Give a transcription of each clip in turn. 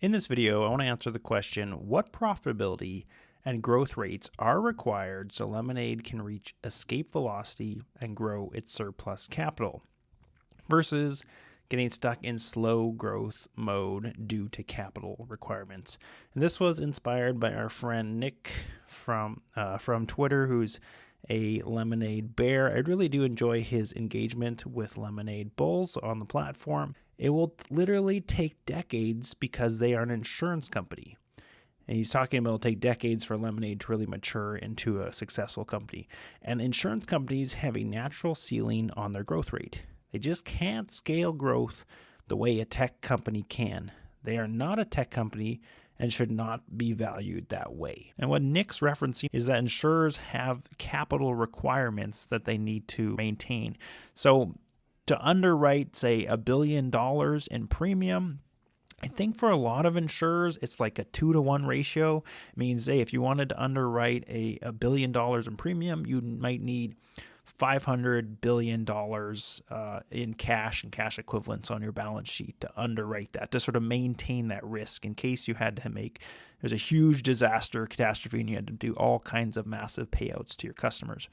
In this video, I want to answer the question, what profitability and growth rates are required so Lemonade can reach escape velocity and grow its surplus capital versus getting stuck in slow growth mode due to capital requirements. And this was inspired by our friend Nick from Twitter, who's a Lemonade bear. I really do enjoy his engagement with Lemonade bulls on the platform. It will literally take decades because they are an insurance company. And he's talking about it'll take decades for Lemonade to really mature into a successful company. And insurance companies have a natural ceiling on their growth rate. They just can't scale growth the way a tech company can. They are not a tech company and should not be valued that way. And what Nick's referencing is that insurers have capital requirements that they need to maintain. So to underwrite, say, $1 billion in premium, I think for a lot of insurers, it's like a 2-to-1 ratio. It means, say, if you wanted to underwrite $1 billion in premium, you might need $500 billion in cash and cash equivalents on your balance sheet to underwrite that, to sort of maintain that risk in case you had to there's a huge disaster, catastrophe, and you had to do all kinds of massive payouts to your customers.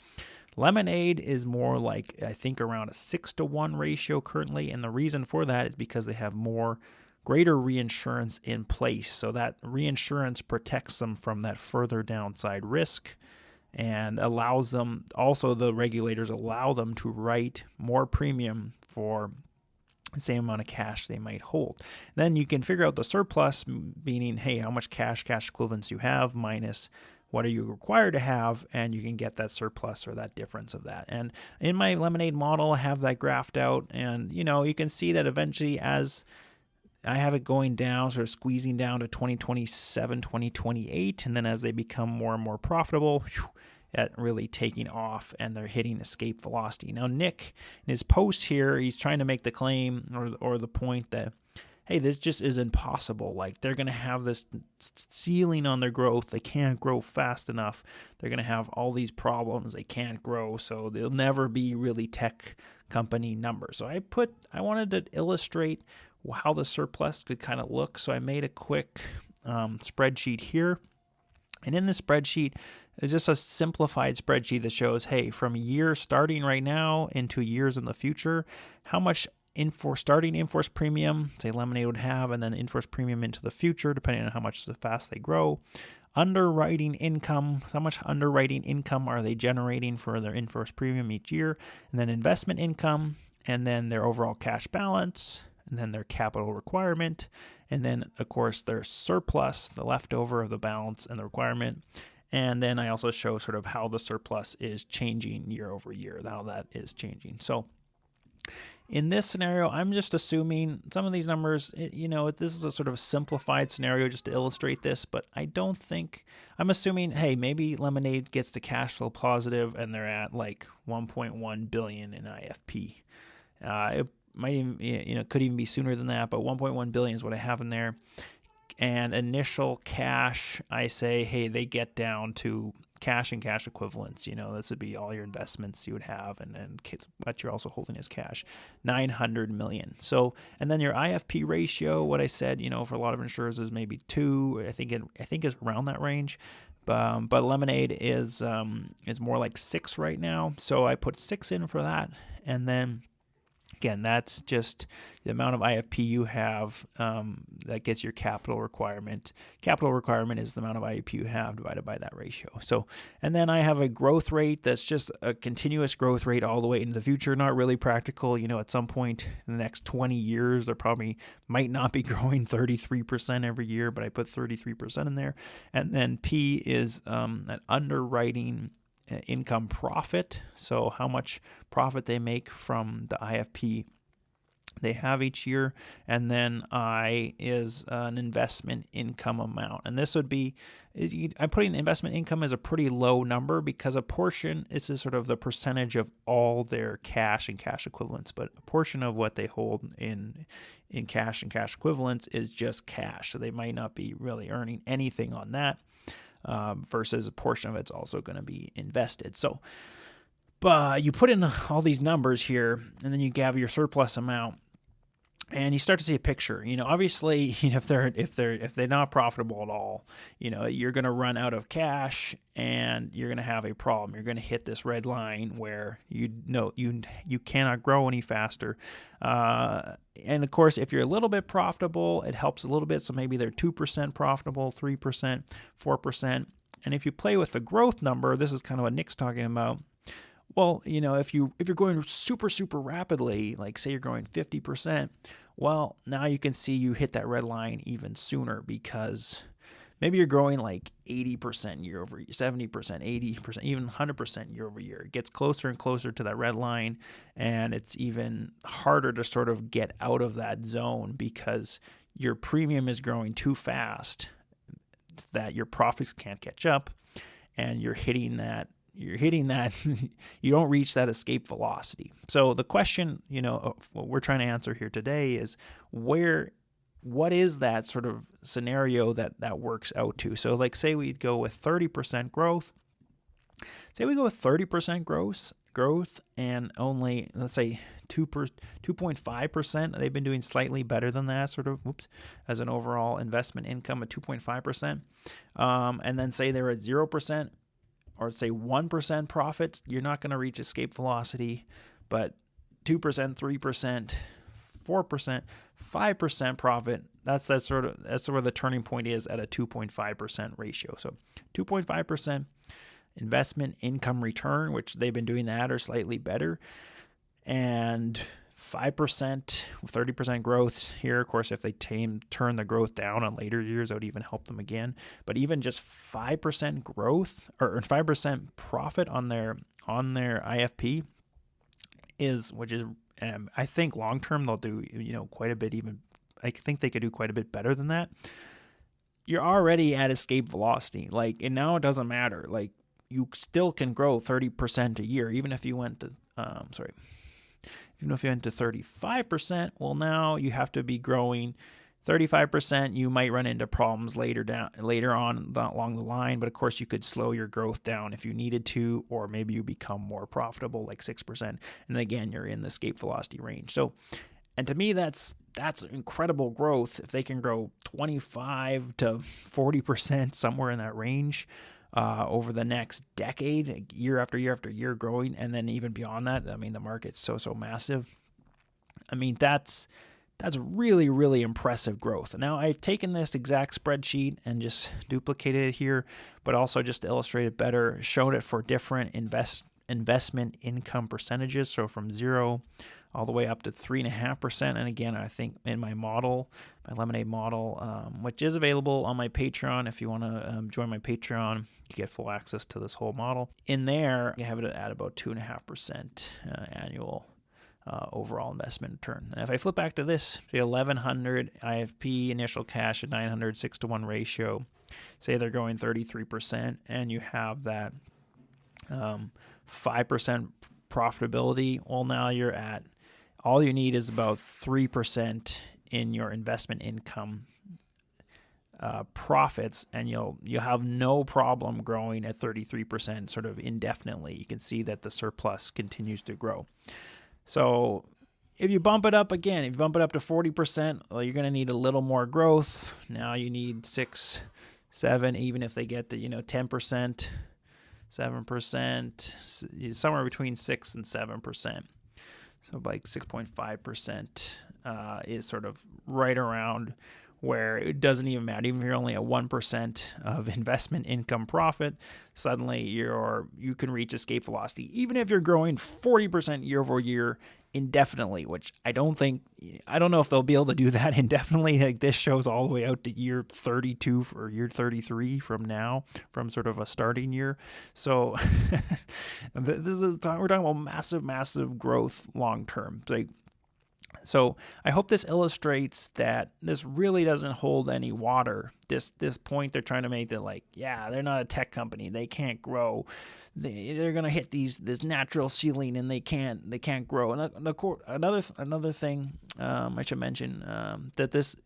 Lemonade is more like, I think, around a 6-to-1 ratio currently, and the reason for that is because they have greater reinsurance in place. So that reinsurance protects them from that further downside risk and allows them, also the regulators allow them to write more premium for the same amount of cash they might hold. Then you can figure out the surplus, meaning, hey, how much cash equivalents you have minus what are you required to have, and you can get that surplus or that difference of that. And in my Lemonade model, I have that graphed out, and you can see that eventually as I have it going down, sort of squeezing down to 2027, 2028, and then as they become more and more profitable, really taking off and they're hitting escape velocity. Now, Nick, in his post here, he's trying to make the claim or the point that, hey, this just isn't possible. Like, they're going to have this ceiling on their growth. They can't grow fast enough. They're going to have all these problems. They can't grow, so they'll never be really tech company numbers. So I wanted to illustrate how the surplus could kind of look. So I made a quick spreadsheet here. And in the spreadsheet, it's just a simplified spreadsheet that shows, hey, from years starting right now into years in the future, how much starting in-force premium, say Lemonade would have, and then in-force premium into the future, depending on how much fast they grow. Underwriting income, how much underwriting income are they generating for their in-force premium each year, and then investment income, and then their overall cash balance, and then their capital requirement, and then, of course, their surplus, the leftover of the balance and the requirement. And then I also show sort of how the surplus is changing year over year, how that is changing. So in this scenario, I'm just assuming some of these numbers, this is a sort of simplified scenario just to illustrate this, but I'm assuming, hey, maybe Lemonade gets to cash flow positive and they're at like 1.1 billion in IFP. It might even, could even be sooner than that, but 1.1 billion is what I have in there. And initial cash, I say, hey, they get down to cash and cash equivalents. This would be all your investments you would have, and what you're also holding as cash, 900 million. So, and then your IFP ratio, what I said, for a lot of insurers is maybe 2. I think is around that range. But Lemonade is more like 6 right now. So I put 6 in for that, and then again, that's just the amount of IFP you have that gets your capital requirement. Capital requirement is the amount of IFP you have divided by that ratio. So, and then I have a growth rate that's just a continuous growth rate all the way into the future. Not really practical. At some point in the next 20 years, there probably might not be growing 33% every year, but I put 33% in there. And then P is an underwriting income profit, so how much profit they make from the IFP they have each year, and then I is an investment income amount. And this would be, I'm putting investment income as a pretty low number because a portion, this is sort of the percentage of all their cash and cash equivalents, but a portion of what they hold in cash and cash equivalents is just cash, so they might not be really earning anything on that. Versus a portion of it's also going to be invested. So, but you put in all these numbers here, and then you have your surplus amount. And you start to see a picture. Obviously, if they're not profitable at all, you're going to run out of cash and you're going to have a problem. You're going to hit this red line where you cannot grow any faster. And of course, if you're a little bit profitable, it helps a little bit. So maybe they're 2% profitable, 3%, 4%. And if you play with the growth number, this is kind of what Nick's talking about. Well, if you're going super, super rapidly, like say you're growing 50%, well, now you can see you hit that red line even sooner, because maybe you're growing like 80% year over year, 70%, 80%, even 100% year over year. It gets closer and closer to that red line, and it's even harder to sort of get out of that zone because your premium is growing too fast that your profits can't catch up, and you're hitting that you don't reach that escape velocity. So the question, what we're trying to answer here today is what is that sort of scenario that works out to? So like say we go with 30% growth. Say we go with 30% growth and only, let's say 2.5%. They've been doing slightly better than that, sort of, as an overall investment income at 2.5%. And then say they're at 0%. Or say 1% profit, you're not going to reach escape velocity, but 2%, 3%, 4%, 5% profit, that's where the turning point is at a 2.5% ratio. So 2.5% investment income return, which they've been doing that or slightly better, and 5%, 30% growth here. Of course, if they turn the growth down on later years, that would even help them again. But even just 5% growth or 5% profit on their IFP which is I think long term they'll do quite a bit. Even I think they could do quite a bit better than that. You're already at escape velocity, and now it doesn't matter. You still can grow 30% a year, even if you went to Even if you went to 35%, well, now you have to be growing 35%. You might run into problems later on along the line, but of course you could slow your growth down if you needed to, or maybe you become more profitable, like 6%, and again you're in the escape velocity range. So, and to me that's incredible growth if they can grow 25 to 40%, somewhere in that range. Over the next decade, year after year after year growing, and then even beyond that. I mean, the market's so massive. I mean, that's really, really impressive growth. Now, I've taken this exact spreadsheet and just duplicated it here, but also just to illustrate it better, showed it for different investment income percentages. So from 0 all the way up to 3.5%. And again, I think in my model, my Lemonade model, which is available on my Patreon. If you want to join my Patreon, you get full access to this whole model. In there, I have it at about 2.5% annual overall investment return. And if I flip back to this, the 1100 IFP, initial cash at 900, 6-to-1 ratio, say they're going 33%, and you have that 5% profitability. Well, now you're at, all you need is about 3% in your investment income profits, and you'll have no problem growing at 33% sort of indefinitely. You can see that the surplus continues to grow. So if you bump it up again, if you bump it up to 40%, well, you're going to need a little more growth. Now you need 6, 7, even if they get to 10%, 7%, somewhere between 6 and 7%. So like 6.5% is sort of right around where it doesn't even matter. Even if you're only at 1% of investment income profit, suddenly you can reach escape velocity. Even if you're growing 40% year over year indefinitely, which I don't know if they'll be able to do that indefinitely. Like this shows all the way out to year 32 or year 33 from now, from sort of a starting year. So we're talking about massive growth long term. So I hope this illustrates that this really doesn't hold any water. This point they're trying to make that they're not a tech company. They can't grow. They're going to hit this natural ceiling and they can't grow. And another thing I should mention that this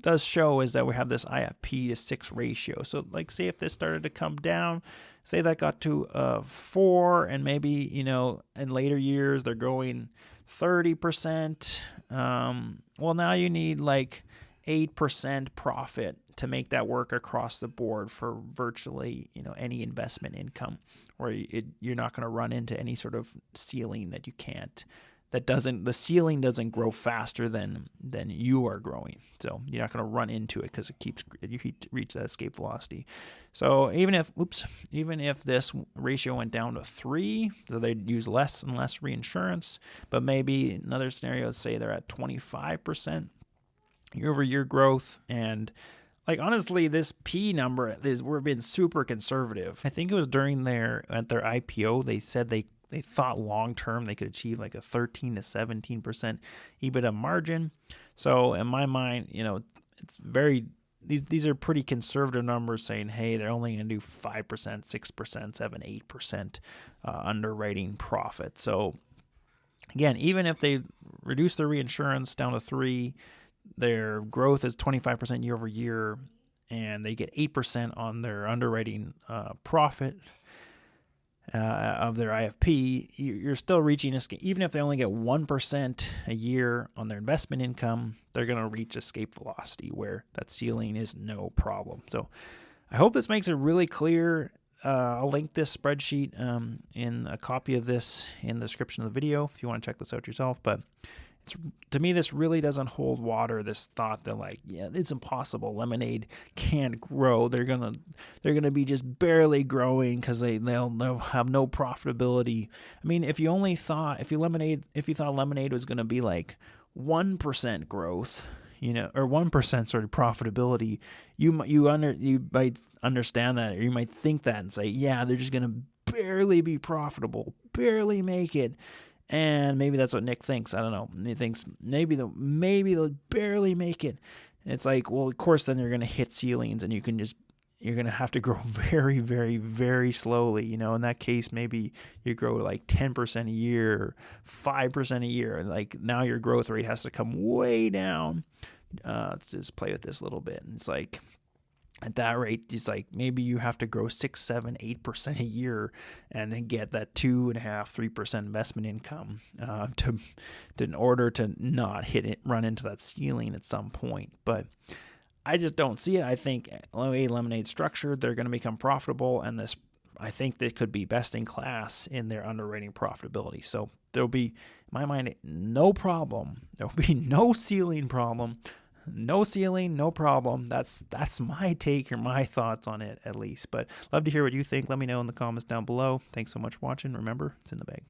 does show is that we have this IFP to 6 ratio. So say if this started to come down, say that got to 4, and maybe in later years they're growing 30%. Well, now you need like 8% profit to make that work across the board for virtually, any investment income, where you're not going to run into any sort of ceiling that you can't. The ceiling doesn't grow faster than you are growing. So you're not going to run into it because you reach that escape velocity. So even if this ratio went down to 3, so they'd use less and less reinsurance, but maybe another scenario, let's say they're at 25% year-over-year growth, and honestly, this P number we're being super conservative. I think it was at their IPO, they said they thought long term they could achieve like a 13 to 17% EBITDA margin. So in my mind, it's very these are pretty conservative numbers, saying, hey, they're only going to do 5%, 6%, 7, 8% underwriting profit. So again, even if they reduce their reinsurance down to 3, their growth is 25% year over year, and they get 8% on their underwriting profit of their IFP. You're still reaching even if they only get 1% a year on their investment income, they're going to reach escape velocity where that ceiling is no problem. So I hope this makes it really clear. I'll link this spreadsheet in a copy of this in the description of the video if you want to check this out yourself. But to me, this really doesn't hold water. This thought that it's impossible. Lemonade can't grow. They're gonna be just barely growing because they'll have no profitability. I mean, if you thought Lemonade was gonna be like 1% growth, or 1% sort of profitability, you might understand that, or you might think that and say, yeah, they're just gonna barely be profitable, barely make it. And maybe that's what Nick thinks. I don't know. He thinks maybe they'll barely make it. It's like, well, of course, then you're going to hit ceilings, and you're going to have to grow very, very, very slowly. In that case, maybe you grow like 10% a year, or 5% a year. And now your growth rate has to come way down. Let's just play with this a little bit. And it's like, at that rate, it's like maybe you have to grow 6, 7, 8% a year and then get that 2.5-3% investment income in order to not run into that ceiling at some point. But I just don't see it. I think Lemonade's structured, they're going to become profitable, and I think they could be best in class in their underwriting profitability. So there'll be, in my mind, no problem. There'll be no ceiling problem. No ceiling, no problem. That's my take or my thoughts on it, at least. But love to hear what you think. Let me know in the comments down below. Thanks so much for watching. Remember, it's in the bag.